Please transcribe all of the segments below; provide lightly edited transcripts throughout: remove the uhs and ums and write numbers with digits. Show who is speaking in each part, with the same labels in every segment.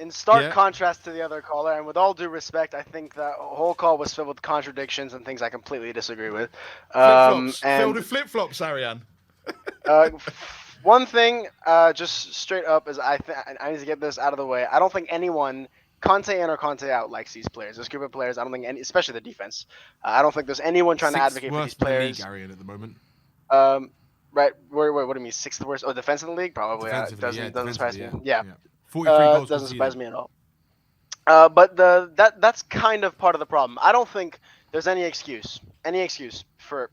Speaker 1: In stark contrast to the other caller, and with all due respect, I think that whole call was filled with contradictions and things I completely disagree with.
Speaker 2: Flip-flops. Filled
Speaker 1: And
Speaker 2: with flip-flops, Arian.
Speaker 1: one thing, just straight up, is I need to get this out of the way. I don't think anyone, Conte in or Conte out, likes these players. This group of players, I don't think any, especially the defense. I don't think there's anyone trying to advocate for these players.
Speaker 2: Sixth worst in the league, Arian, at the moment.
Speaker 1: Right? Wait, what do you mean? Sixth worst? Oh, defense in the league? Probably.
Speaker 2: Defensively,
Speaker 1: Doesn't surprise me. Yeah.
Speaker 2: 43 goals
Speaker 1: Doesn't surprise
Speaker 2: conceded.
Speaker 1: me at all. But that's kind of part of the problem. I don't think there's any excuse for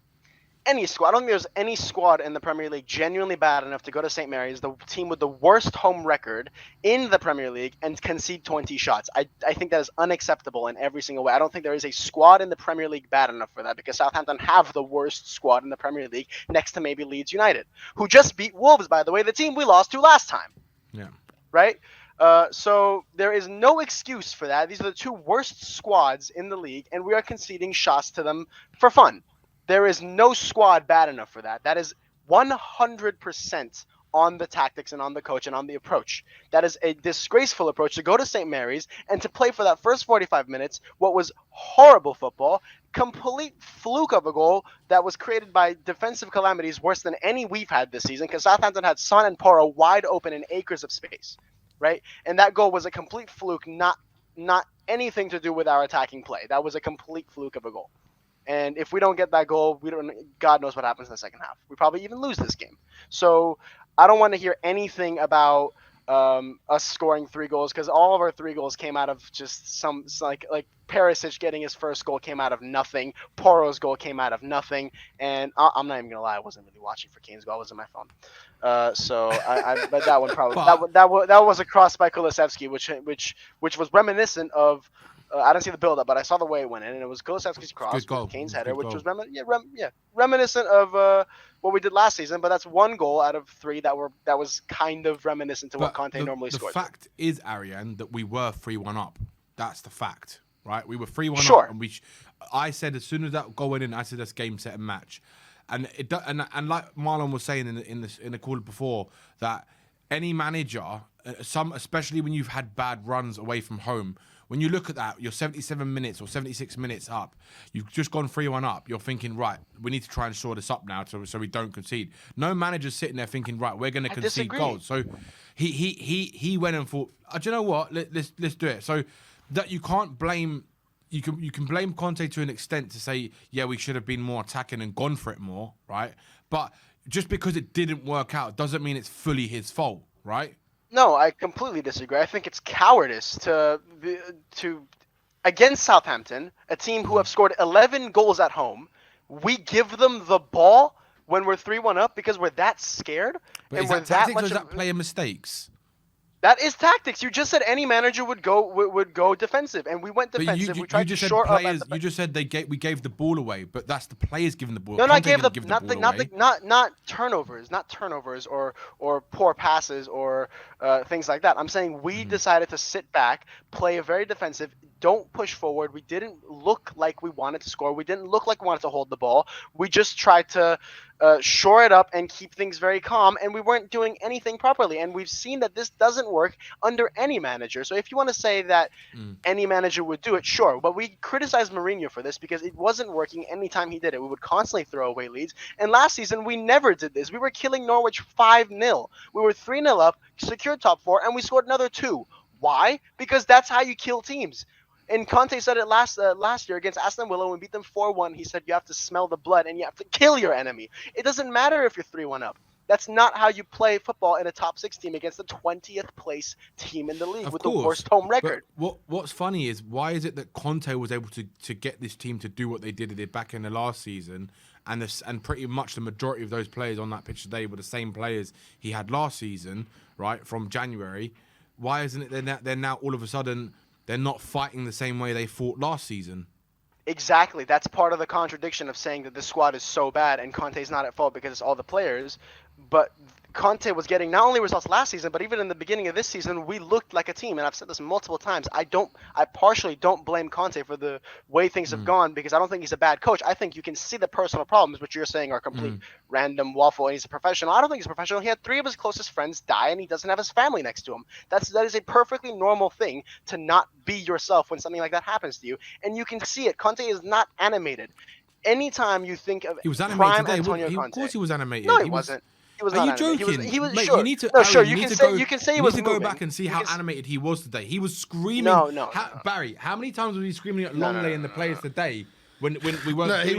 Speaker 1: any squad. I don't think there's any squad in the Premier League genuinely bad enough to go to St. Mary's, the team with the worst home record in the Premier League, and concede 20 shots. I think that is unacceptable in every single way. I don't think there is a squad in the Premier League bad enough for that, because Southampton have the worst squad in the Premier League, next to maybe Leeds United, who just beat Wolves, by the way, the team we lost to last time.
Speaker 2: Yeah.
Speaker 1: Right? So there is no excuse for that. These are the two worst squads in the league, and we are conceding shots to them for fun. There is no squad bad enough for that. That is 100% on the tactics and on the coach and on the approach. That is a disgraceful approach to go to St. Mary's and to play for that first 45 minutes what was horrible football, complete fluke of a goal that was created by defensive calamities worse than any we've had this season, because Southampton had Son and Porro wide open in acres of space, right? And that goal was a complete fluke, not anything to do with our attacking play. That was a complete fluke of a goal. And if we don't get that goal, God knows what happens in the second half. We probably even lose this game. So I don't want to hear anything about us scoring 3 goals, because all of our 3 goals came out of just some like Perisic getting his first goal came out of nothing. Porro's goal came out of nothing. And I'm not even gonna lie, I wasn't really watching for Kane's goal. I was on my phone. But that one probably that was a cross by Kulusevski, which was reminiscent of. I didn't see the build-up, but I saw the way it went in, and it was Kulusevski's cross with Kane's header, which was reminiscent of what we did last season. But that's 1 goal out of 3 that was kind of reminiscent to what Conte normally scores.
Speaker 2: The fact is, Arian, that we were 3-1 up. That's the fact, right? We were 3-1 up, and I said as soon as that goal went in, I said that's game, set, and match. And like Marlon was saying in the call before, that any manager, especially when you've had bad runs away from home. When you look at that, you're 77 minutes or 76 minutes up. You've just gone 3-1 up. You're thinking, right, we need to try and shore this up now so we don't concede. No manager's sitting there thinking, right, we're going to concede goals. So he went and thought, do you know what? Let's do it. So that you can't blame. You can blame Conte to an extent to say, yeah, we should have been more attacking and gone for it more, right? But just because it didn't work out doesn't mean it's fully his fault, right?
Speaker 1: No, I completely disagree. I think it's cowardice to against Southampton, a team who have scored 11 goals at home. We give them the ball when we're 3-1 up because we're that scared.
Speaker 2: But is that tactics or is that player mistakes?
Speaker 1: That is tactics. You just said any manager would go defensive, and we went defensive.
Speaker 2: But
Speaker 1: we tried to short up.
Speaker 2: You just said we gave the ball away, but that's the players giving the ball.
Speaker 1: No, not turnovers, not turnovers or poor passes or things like that. I'm saying we decided to sit back, play a very defensive. Don't push forward. We didn't look like we wanted to score. We didn't look like we wanted to hold the ball. We just tried to shore it up and keep things very calm, and we weren't doing anything properly. And we've seen that this doesn't work under any manager. So if you want to say that any manager would do it, sure. But we criticized Mourinho for this because it wasn't working anytime he did it. We would constantly throw away leads. And last season, we never did this. We were killing Norwich 5-0. We were 3-0 up, secured top 4, and we scored another 2. Why? Because that's how you kill teams. And Conte said it last year against Aston Villa when we beat them 4-1. He said you have to smell the blood and you have to kill your enemy. It doesn't matter if you're 3-1 up. That's not how you play football in a top 6 team against the 20th place team in the league with the worst home record.
Speaker 2: But what's funny is, why is it that Conte was able to get this team to do what they did back in the last season, and pretty much the majority of those players on that pitch today were the same players he had last season, right, from January? Why isn't it they're now all of a sudden they're not fighting the same way they fought last season?
Speaker 1: Exactly. That's part of the contradiction of saying that the squad is so bad and Conte's not at fault because it's all the players. But Conte was getting not only results last season, but even in the beginning of this season, we looked like a team. And I've said this multiple times. I partially don't blame Conte for the way things have gone because I don't think he's a bad coach. I think you can see the personal problems, which you're saying are complete random waffle. And he's a professional. I don't think he's a professional. He had 3 of his closest friends die, and he doesn't have his family next to him. That is a perfectly normal thing to not be yourself when something like that happens to you. And you can see it. Conte is not animated. Anytime you think of
Speaker 2: He was animated
Speaker 1: prime
Speaker 2: today.
Speaker 1: Antonio
Speaker 2: Of
Speaker 1: Conte,
Speaker 2: course, he was
Speaker 1: no,
Speaker 2: animated.
Speaker 1: he wasn't. He was
Speaker 2: Are
Speaker 1: not
Speaker 2: you
Speaker 1: animated.
Speaker 2: joking,
Speaker 1: He was
Speaker 2: mate? You
Speaker 1: sure.
Speaker 2: need to,
Speaker 1: No,
Speaker 2: Arian.
Speaker 1: sure.
Speaker 2: You
Speaker 1: You
Speaker 2: need
Speaker 1: can
Speaker 2: to
Speaker 1: say
Speaker 2: go.
Speaker 1: you can say he
Speaker 2: You need
Speaker 1: was
Speaker 2: to go
Speaker 1: moving.
Speaker 2: back and see how animated he was today. He was screaming.
Speaker 1: No.
Speaker 2: Barry, how many times was he screaming at
Speaker 1: No,
Speaker 2: Longley and the players today? When we weren't.
Speaker 3: No, he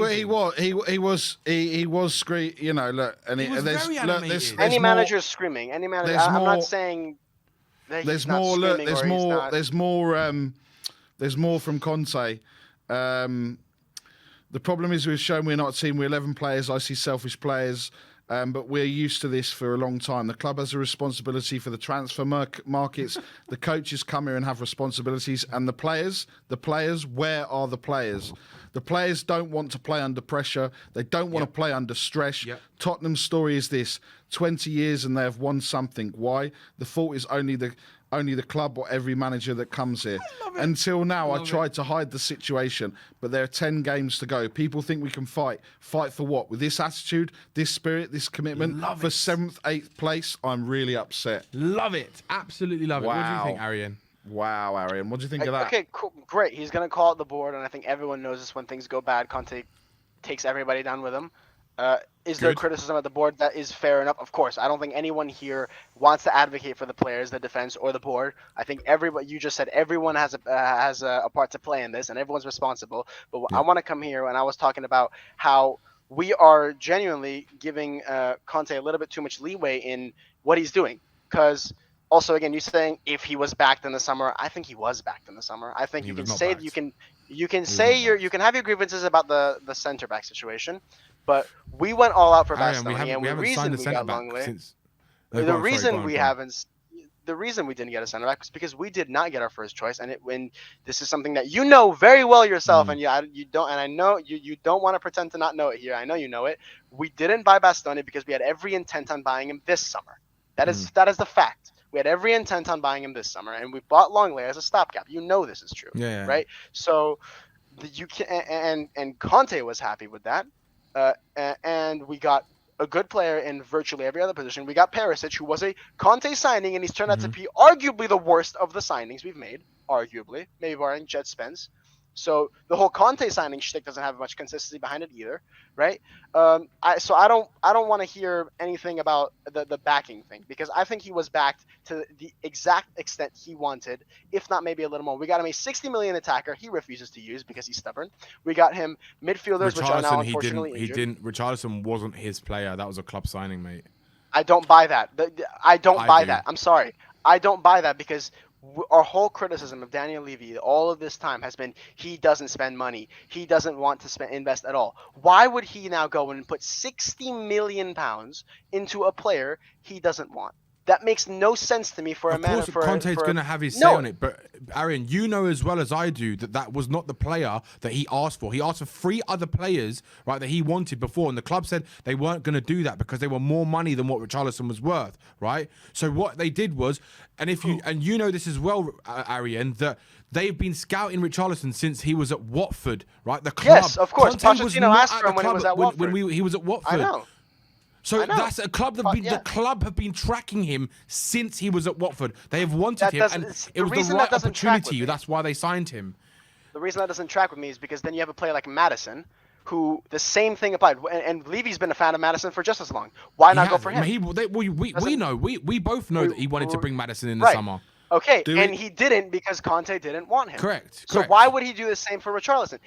Speaker 3: was screaming. You know, look, and
Speaker 2: He was very animated.
Speaker 1: Any
Speaker 3: more,
Speaker 1: manager is screaming. Any manager.
Speaker 3: there's
Speaker 1: I'm
Speaker 3: more-
Speaker 1: not saying that he's
Speaker 3: there's
Speaker 1: not
Speaker 3: more. Look,
Speaker 1: screaming or he's not.
Speaker 3: There's more from Conte. The problem is we've shown we're not a team. We're 11 players. I see selfish players. But we're used to this for a long time. The club has a responsibility for the transfer markets. The coaches come here and have responsibilities. And the players, where are the players? The players don't want to play under pressure. They don't want to play under stress.
Speaker 2: Yep.
Speaker 3: Tottenham's story is this: 20 years and they have won something. Why? The fault is only the club or every manager that comes here. Until now, I tried to hide the situation, but there are 10 games to go. People think we can fight. Fight for what? With this attitude, this spirit, this commitment for 7th, 8th place, I'm really upset.
Speaker 2: Love it. Absolutely love it. What do you think, Arian?
Speaker 3: Wow, Arian. What do you think of that?
Speaker 1: Okay, cool, great. He's gonna call out the board, and I think everyone knows this. When things go bad, Conte takes everybody down with him. Is there criticism at the board that is fair enough? Of course. I don't think anyone here wants to advocate for the players, the defense, or the board. I think everybody, you just said, everyone has a part to play in this, and everyone's responsible. But I want to come here, and I was talking about how we are genuinely giving Conte a little bit too much leeway in what he's doing. Because also, again, you saying if he was backed in the summer, I think he was backed in the summer. I think you can say you can say you can have your grievances about the center back situation. But we went all out for Bastoni, and the reason we got Longley, the reason we didn't get a center back was because we did not get our first choice, and this is something that you know very well yourself, and you don't, and I know you don't want to pretend to not know it here. I know you know it. We didn't buy Bastoni because we had every intent on buying him this summer. That is the fact. We had every intent on buying him this summer, and we bought Longley as a stopgap. You know this is true, right? So you can, and Conte was happy with that. And we got a good player in virtually every other position. We got Perisic, who was a Conte signing, and he's turned out to be arguably the worst of the signings we've made. Arguably, maybe barring Jet Spence. So the whole Conte signing shtick doesn't have much consistency behind it either, right? I don't want to hear anything about the backing thing, because I think he was backed to the exact extent he wanted, if not maybe a little more. We got him a 60 million attacker he refuses to use because he's stubborn. We got him midfielders, which are now unfortunately injured.
Speaker 2: Richarlison wasn't his player. That was a club signing, mate.
Speaker 1: I don't buy that. I don't buy that. I'm sorry. I don't buy that because our whole criticism of Daniel Levy all of this time has been he doesn't spend money. He doesn't want to invest at all. Why would he now go and put 60 million pounds into a player he doesn't want? That makes no sense to me for a man.
Speaker 2: Of course, Conte's going to have his say on it. But, Arian, you know as well as I do that was not the player that he asked for. He asked for 3 other players, right, that he wanted before. And the club said they weren't going to do that because they were more money than what Richarlison was worth, right? So what they did was, and you know this as well, Arian, that they've been scouting Richarlison since he was at Watford, right? The club.
Speaker 1: Yes, of course. Pochettino asked for him when he was at Watford.
Speaker 2: When he was at Watford.
Speaker 1: I know.
Speaker 2: So that's a club the club have been tracking him since he was at Watford. They have wanted him, and it was the right opportunity. That's why they signed him.
Speaker 1: The reason that doesn't track with me is because then you have a player like Maddison, who the same thing applied. And Levy's been a fan of Maddison for just as long. Why not go for him?
Speaker 2: We both know that he wanted to bring Maddison in the summer.
Speaker 1: Okay, and he didn't because Conte didn't want him.
Speaker 2: Correct.
Speaker 1: So why would he do the same for Richarlison?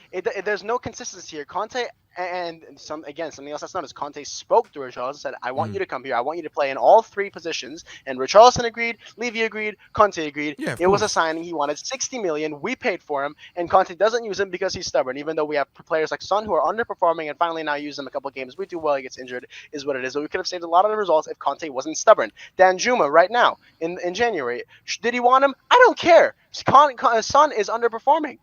Speaker 1: There's no consistency here. Conte and something else that's known is Conte spoke to Richarlison, said, "I want you to come here. I want you to play in all 3 positions." And Richarlison agreed, Levy agreed, Conte agreed.
Speaker 2: Yeah,
Speaker 1: it was a signing. He wanted 60 million. We paid for him, and Conte doesn't use him because he's stubborn. Even though we have players like Son who are underperforming and finally now use him a couple of games. We do well. He gets injured, is what it is. But we could have saved a lot of the results if Conte wasn't stubborn. Dan Juma right now in January, did he want him? I don't care. Son is underperforming.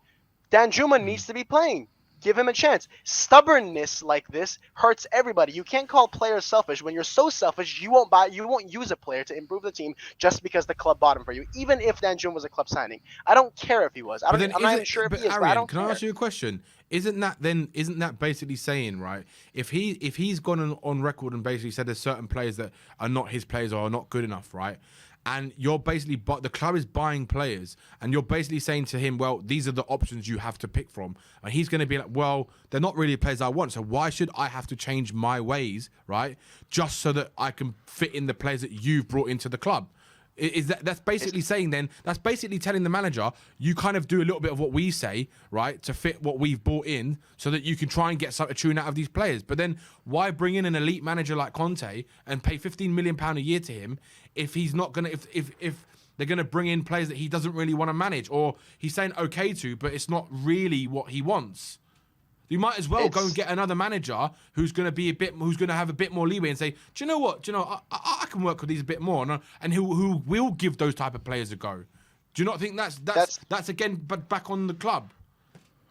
Speaker 1: Dan Juma needs to be playing. Give him a chance. Stubbornness like this hurts everybody. You can't call players selfish. When you're so selfish, you won't use a player to improve the team just because the club bought him for you. Even if Danjuma was a club signing, I don't care if he was. I'm not even sure if he is, but I
Speaker 2: Arian,
Speaker 1: don't
Speaker 2: can
Speaker 1: care.
Speaker 2: I ask you a question? Isn't that basically saying, right? If he's gone on record and basically said there's certain players that are not his players or are not good enough, right? And you're basically, but the club is buying players, and you're basically saying to him, well, these are the options you have to pick from. And he's going to be like, well, they're not really the players I want, so why should I have to change my ways, right? Just so that I can fit in the players that you've brought into the club. That's basically saying then, that's basically telling the manager, you kind of do a little bit of what we say, right, to fit what we've brought in so that you can try and get a tune out of these players. But then why bring in an elite manager like Conte and pay £15 million a year to him if he's not going to, if they're going to bring in players that he doesn't really want to manage, or he's saying okay to, but it's not really what he wants? You might as well go and get another manager who's going to have a bit more leeway and say, do you know what? Do you know, I can work with these a bit more, and who will give those type of players a go. Do you not think that's again, but back on the club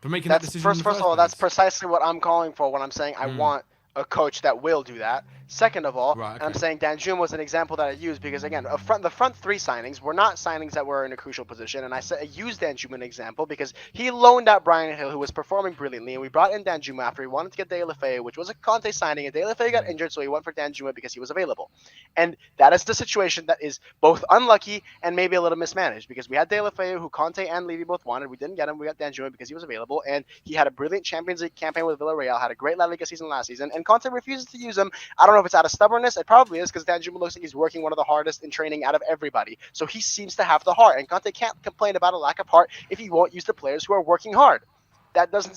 Speaker 2: for making that decision?
Speaker 1: First of all, that's precisely what I'm calling for when I'm saying I want a coach that will do that. Second of all,
Speaker 2: right, okay.
Speaker 1: I'm saying Danjuma was an example that I used because, again, the front three signings were not signings that were in a crucial position, and I used Danjuma an example because he loaned out Brian Hill, who was performing brilliantly, and we brought in Danjuma after he wanted to get De La Feu, which was a Conte signing, and De La Feu got injured, so he went for Danjuma because he was available. And that is the situation that is both unlucky and maybe a little mismanaged because we had De La Feu, who Conte and Levy both wanted. We didn't get him. We got Danjuma because he was available, and he had a brilliant Champions League campaign with Villarreal, had a great La Liga season last season, and Conte refuses to use him. I don't know if it's out of stubbornness. It probably is because Danjuma looks like he's working one of the hardest in training out of everybody. So he seems to have the heart, and Conte can't complain about a lack of heart if he won't use the players who are working hard. That doesn't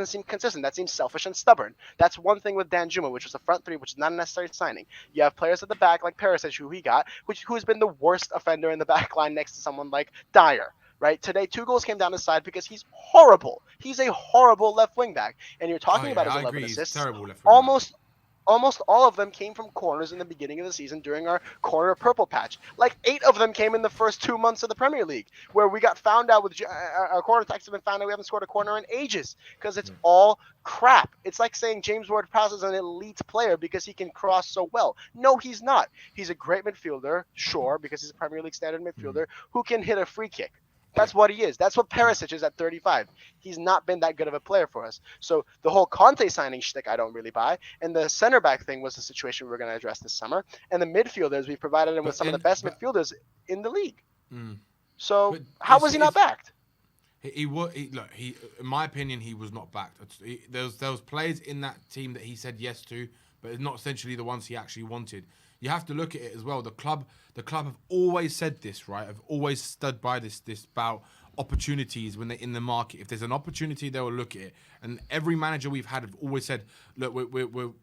Speaker 1: seem consistent. That seems selfish and stubborn. That's one thing with Danjuma, which was the front three, which is not a necessary signing. You have players at the back like Perisic, who he got, who has been the worst offender in the back line next to someone like Dyer. Right today, 2 goals came down his side because he's horrible. He's a horrible left wing back, and you're talking about his 11 assists.
Speaker 2: Terrible left wing back.
Speaker 1: Almost all of them came from corners in the beginning of the season during our corner purple patch. Like 8 of them came in the first 2 months of the Premier League, where we got found out with our corner attacks have been found out we haven't scored a corner in ages because it's all crap. It's like saying James Ward-Prowse is an elite player because he can cross so well. No, he's not. He's a great midfielder, sure, because he's a Premier League standard midfielder who can hit a free kick. That's what he is. That's what Perisic is at 35. He's not been that good of a player for us. So the whole Conte signing shtick I don't really buy. And the center back thing was the situation we were going to address this summer. And the midfielders, we provided him with some of the best midfielders in the league. So how was he not backed?
Speaker 2: Look, in my opinion, he was not backed. There was players in that team that he said yes to, but it's not essentially the ones he actually wanted. You have to look at it as well. The club have always said this, right? Have always stood by this about opportunities when they're in the market. If there's an opportunity, they will look at it. And every manager we've had have always said, look,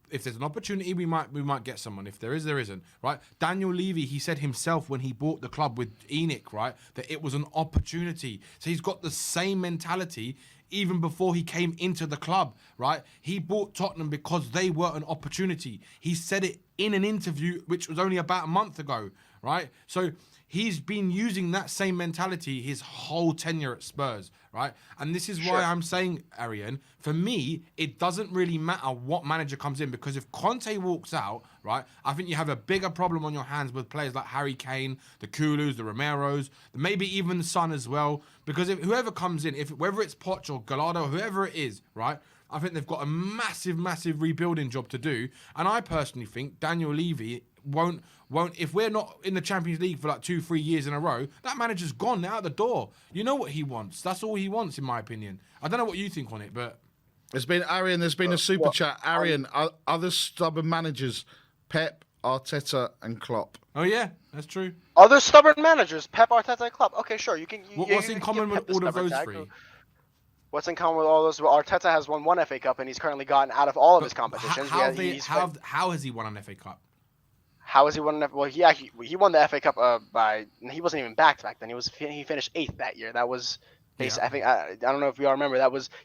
Speaker 2: if there's an opportunity, we might get someone. If there is, there isn't, right? Daniel Levy, he said himself when he bought the club with Enoch, right, that it was an opportunity. So he's got the same mentality even before he came into the club, right? He bought Tottenham because they were an opportunity. He said it in an interview, which was only about a month ago, right? So he's been using that same mentality his whole tenure at Spurs, right? And this is why I'm saying, Arian, for me, it doesn't really matter what manager comes in, because if Conte walks out, right, I think you have a bigger problem on your hands with players like Harry Kane, the Kulus, the Romeros, maybe even the Son as well, because if whoever comes in, whether it's Poch or Gallardo, whoever it is, right, I think they've got a massive rebuilding job to do. And I personally think Daniel Levy won't, if we're not in the Champions League for like 2-3 years in a row, that manager's gone out the door. You know what he wants. That's all he wants, in my opinion. I don't know what you think on it, but
Speaker 3: there's been a super chat. Arian, other stubborn managers, Pep, Arteta, and Klopp.
Speaker 2: Oh yeah, that's true.
Speaker 1: Other stubborn managers, Pep, Arteta, and Klopp. Okay, sure.
Speaker 2: What's in common with all of those three?
Speaker 1: What's in common with all those? Well, Arteta has won 1 FA Cup, and he's currently gotten out of all of his competitions.
Speaker 2: How has he won an FA Cup?
Speaker 1: How has he won an FA? Well, he won the FA Cup he wasn't even backed back then. He finished 8th that year. That was based. Yeah. I think I don't know if you all remember.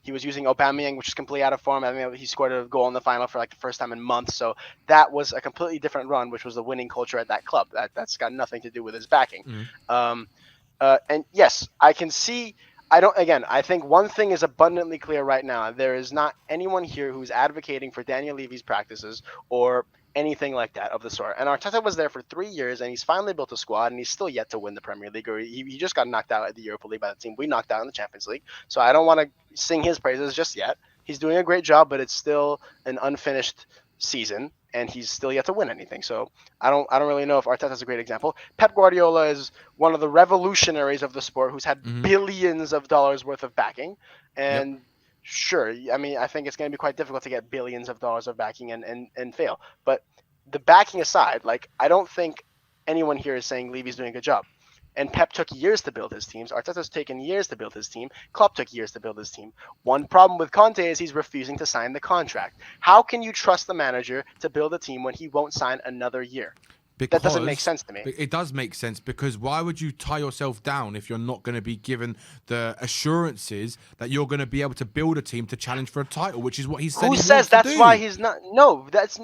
Speaker 1: He was using Aubameyang, which is completely out of form. I mean, he scored a goal in the final for like the first time in months. So that was a completely different run, which was the winning culture at that club. That's got nothing to do with his backing. And yes, I can see I think one thing is abundantly clear right now. There is not anyone here who's advocating for Daniel Levy's practices or anything like that of the sort. And Arteta was there for 3 years, and he's finally built a squad, and he's still yet to win the Premier League, or he just got knocked out at the Europa League by the team we knocked out in the Champions League. So I don't want to sing his praises just yet. He's doing a great job, but it's still an unfinished season, and he's still yet to win anything. So I don't really know if Arteta's a great example. Pep Guardiola is one of the revolutionaries of the sport who's had billions of dollars worth of backing, and sure, I mean, I think it's going to be quite difficult to get billions of dollars of backing and fail. But the backing aside, like, I don't think anyone here is saying Levy's doing a good job. And Pep took years to build his teams. Arteta's taken years to build his team. Klopp took years to build his team. One problem with Conte is he's refusing to sign the contract. How can you trust the manager to build a team when he won't sign another year? That doesn't make sense to me.
Speaker 2: It does make sense, because why would you tie yourself down if you're not going to be given the assurances that you're going to be able to build a team to challenge for a title, which is what he said.
Speaker 1: Who says that's why he's not? No, that's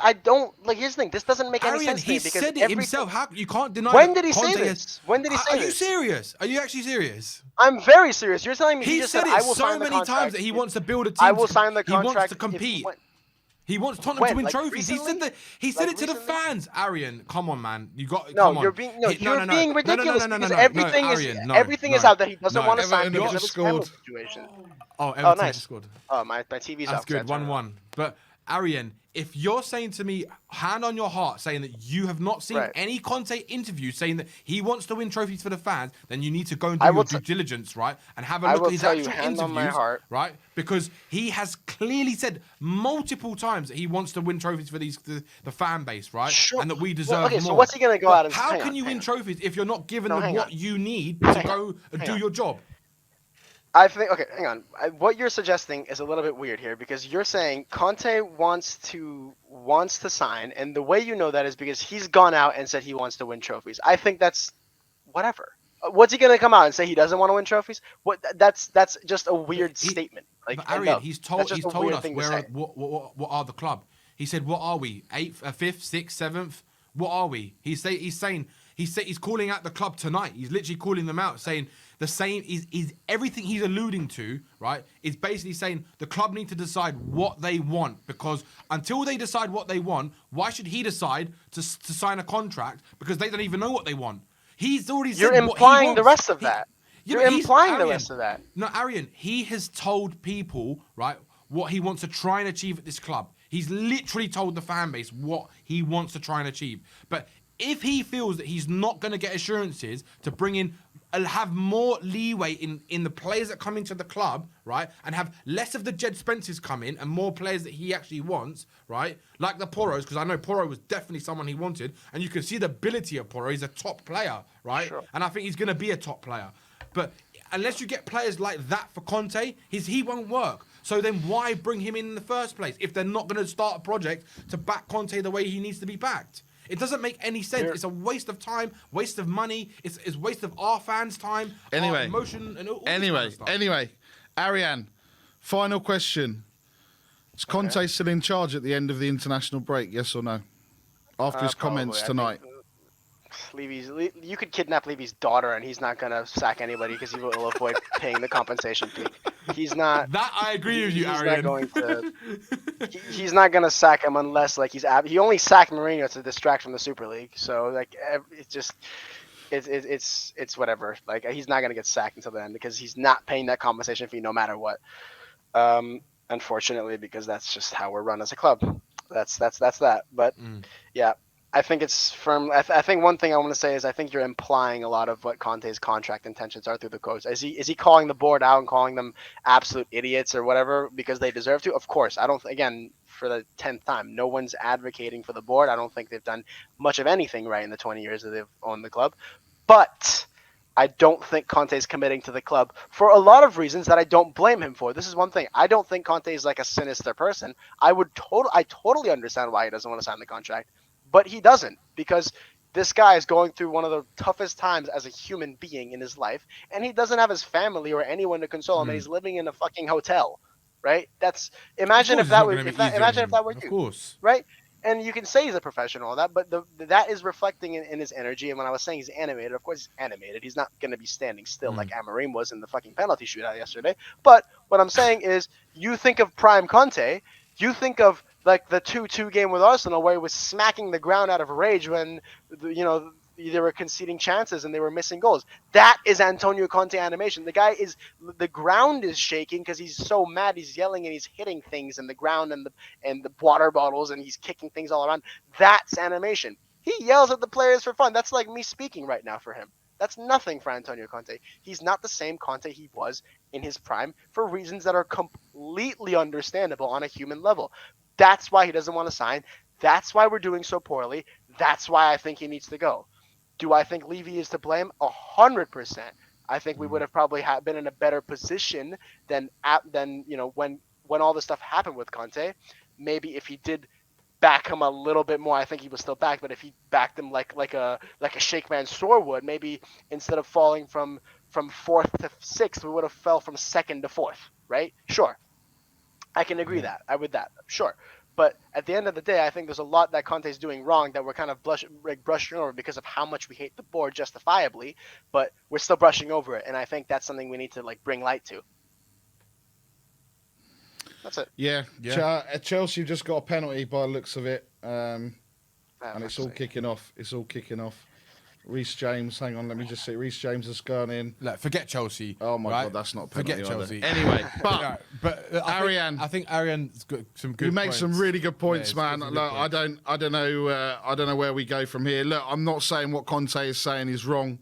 Speaker 1: I don't like. Here's the thing. This doesn't make any sense to me, because
Speaker 2: he said it himself. How you can't deny?
Speaker 1: When did he say this? When did he say this?
Speaker 2: Are you serious? Are you actually serious?
Speaker 1: I'm very serious. You're telling me
Speaker 2: he
Speaker 1: just
Speaker 2: said
Speaker 1: I
Speaker 2: it
Speaker 1: will
Speaker 2: so
Speaker 1: sign the
Speaker 2: many
Speaker 1: contract.
Speaker 2: times that he wants to build a team.
Speaker 1: I will sign the contract.
Speaker 2: He wants to compete. He wants Tottenham to win trophies.
Speaker 1: Recently?
Speaker 2: He said it to the fans. Arian, come on, man. You got
Speaker 1: no.
Speaker 2: Come on.
Speaker 1: You're being ridiculous. Everything is out that he doesn't want to sign because of his family situation.
Speaker 2: Oh, Everton
Speaker 1: nice.
Speaker 2: Just scored.
Speaker 1: Oh, my TV's
Speaker 2: That's
Speaker 1: off.
Speaker 2: good. 1-1. But Arian, if you're saying to me, hand on your heart, saying that you have not seen any Conte interview saying that he wants to win trophies for the fans, then you need to go and do your due diligence, right? And have a look at his actual interviews, right? Because he has clearly said multiple times that he wants to win trophies for the fan base, right?
Speaker 1: Sure.
Speaker 2: And that we deserve more.
Speaker 1: So what's he going to go out and say?
Speaker 2: How can you win trophies if you're not given what you need to go and do your job?
Speaker 1: I think, okay, hang on. What you're suggesting is a little bit weird here, because you're saying Conte wants to sign, and the way you know that is because he's gone out and said he wants to win trophies. I think that's whatever. What's he going to come out and say he doesn't want to win trophies? That's just a weird statement. Like,
Speaker 2: but Arian, he's told us what are the club. He said, what are we? 8th, 5th, 6th, 7th? What are we? He's calling out the club tonight. He's literally calling them out, saying the same is everything he's alluding to, right? Is basically saying the club need to decide what they want, because until they decide what they want, why should he decide to sign a contract, because they don't even know what they want? He's already said
Speaker 1: You're implying the rest of that. You're implying the rest of that.
Speaker 2: No, Arian, he has told people, right, what he wants to try and achieve at this club. He's literally told the fan base what he wants to try and achieve. But if he feels that he's not going to get assurances to bring in, have more leeway in the players that come into the club, right, and have less of the Jed Spencers come in and more players that he actually wants, right, like the Porros, because I know Porro was definitely someone he wanted, and you can see the ability of Porro. He's a top player, right, sure. And I think he's going to be a top player. But unless you get players like that for Conte, he won't work. So then why bring him in the first place if they're not going to start a project to back Conte the way he needs to be backed? It doesn't make any sense. It's a waste of time, waste of money. It's waste of our fans' time, our emotion, and all this kind of stuff.
Speaker 3: Anyway, Arian, final question. Is Conte still in charge at the end of the international break, yes or no? After his comments tonight.
Speaker 1: You could kidnap Levy's daughter and he's not going to sack anybody because he will avoid paying the compensation fee. He's not.
Speaker 2: That I agree with you, Arian.
Speaker 1: He's not going to sack him unless he only sacked Mourinho to distract from the Super League. So it's whatever. Like, he's not going to get sacked until the end because he's not paying that compensation fee no matter what. Unfortunately, because that's just how we're run as a club. That's that. But yeah. I think it's firm. I think one thing I want to say is I think you're implying a lot of what Conte's contract intentions are through the quotes. Is he calling the board out and calling them absolute idiots or whatever because they deserve to? Of course. I don't. Again, for the 10th time, no one's advocating for the board. I don't think they've done much of anything right in the 20 years that they've owned the club. But I don't think Conte's committing to the club for a lot of reasons that I don't blame him for. This is one thing. I don't think Conte is like a sinister person. I totally understand why he doesn't want to sign the contract. But he doesn't, because this guy is going through one of the toughest times as a human being in his life, and he doesn't have his family or anyone to console him, and he's living in a fucking hotel, right? Imagine if that were you,
Speaker 2: of course.
Speaker 1: right? And you can say he's a professional, but that is reflecting in his energy. And when I was saying he's animated, of course he's animated. He's not going to be standing still like Amarim was in the fucking penalty shootout yesterday. But what I'm saying is, you think of prime Conte, you think of like the 2-2 game with Arsenal where he was smacking the ground out of rage when they were conceding chances and they were missing goals. That is Antonio Conte animation. The ground is shaking because he's so mad. He's yelling and he's hitting things in the ground and the water bottles, and he's kicking things all around. That's animation. He yells at the players for fun. That's like me speaking right now for him. That's nothing for Antonio Conte. He's not the same Conte he was in his prime for reasons that are completely understandable on a human level. That's why he doesn't want to sign. That's why we're doing so poorly. That's why I think he needs to go. Do I think Levy is to blame? 100%. I think we would have probably been in a better position than when all this stuff happened with Conte. Maybe if he did back him a little bit more, I think he was still back. But if he backed him like a shake man sore would, maybe instead of falling from fourth to sixth, we would have fell from second to fourth. Right? Sure, I can agree with that. Sure. But at the end of the day, I think there's a lot that Conte's doing wrong that we're kind of brushing over because of how much we hate the board, justifiably. But we're still brushing over it, and I think that's something we need to bring light to. That's it.
Speaker 3: Yeah. Chelsea just got a penalty by the looks of it, and it's all kicking off. Reece James, hang on, let me just see. Reece James has gone in.
Speaker 2: Look, forget Chelsea.
Speaker 3: Oh my God, that's not a penalty.
Speaker 2: Forget Chelsea.
Speaker 3: Anyway,
Speaker 2: but
Speaker 3: Arian,
Speaker 2: I think Arian's got some good.
Speaker 3: You make some really good points, man.
Speaker 2: Look,
Speaker 3: I don't know where we go from here. Look, I'm not saying what Conte is saying is wrong.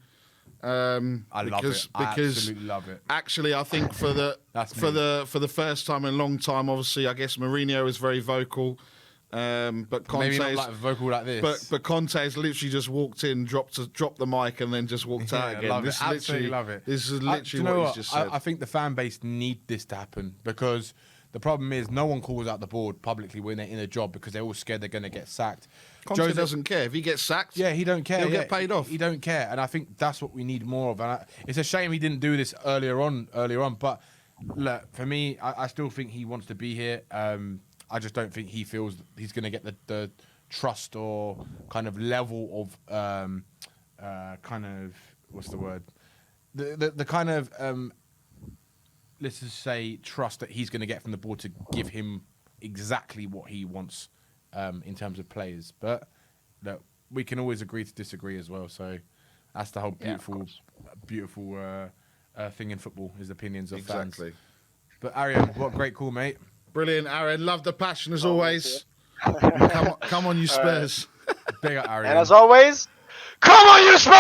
Speaker 2: I absolutely love it.
Speaker 3: Actually, I think for the first time in a long time, obviously, I guess Mourinho is very vocal. But Conte
Speaker 2: maybe not like vocal like this.
Speaker 3: But Conte has literally just walked in, dropped the mic, and then just walked out again.
Speaker 2: Absolutely love it.
Speaker 3: This is literally what he's just said.
Speaker 2: I think the fan base need this to happen because the problem is no one calls out the board publicly when they're in a job because they're all scared they're going to get sacked.
Speaker 3: Conte doesn't care if he gets sacked.
Speaker 2: Yeah, he don't care.
Speaker 3: He'll get paid off.
Speaker 2: He don't care, and I think that's what we need more of. And it's a shame he didn't do this earlier on. But look, for me, I still think he wants to be here. I just don't think he feels he's going to get the trust or kind of level of kind of what's the word? The kind of let's just say trust that he's going to get from the board to give him exactly what he wants in terms of players. But look, we can always agree to disagree as well. So that's the whole beautiful thing in football is opinions of fans. But Arian, what a great call, mate.
Speaker 3: Brilliant, Arian. Love the passion as always. Come on, you Spurs.
Speaker 2: Big up, Arian.
Speaker 1: And as always, come on, you Spurs!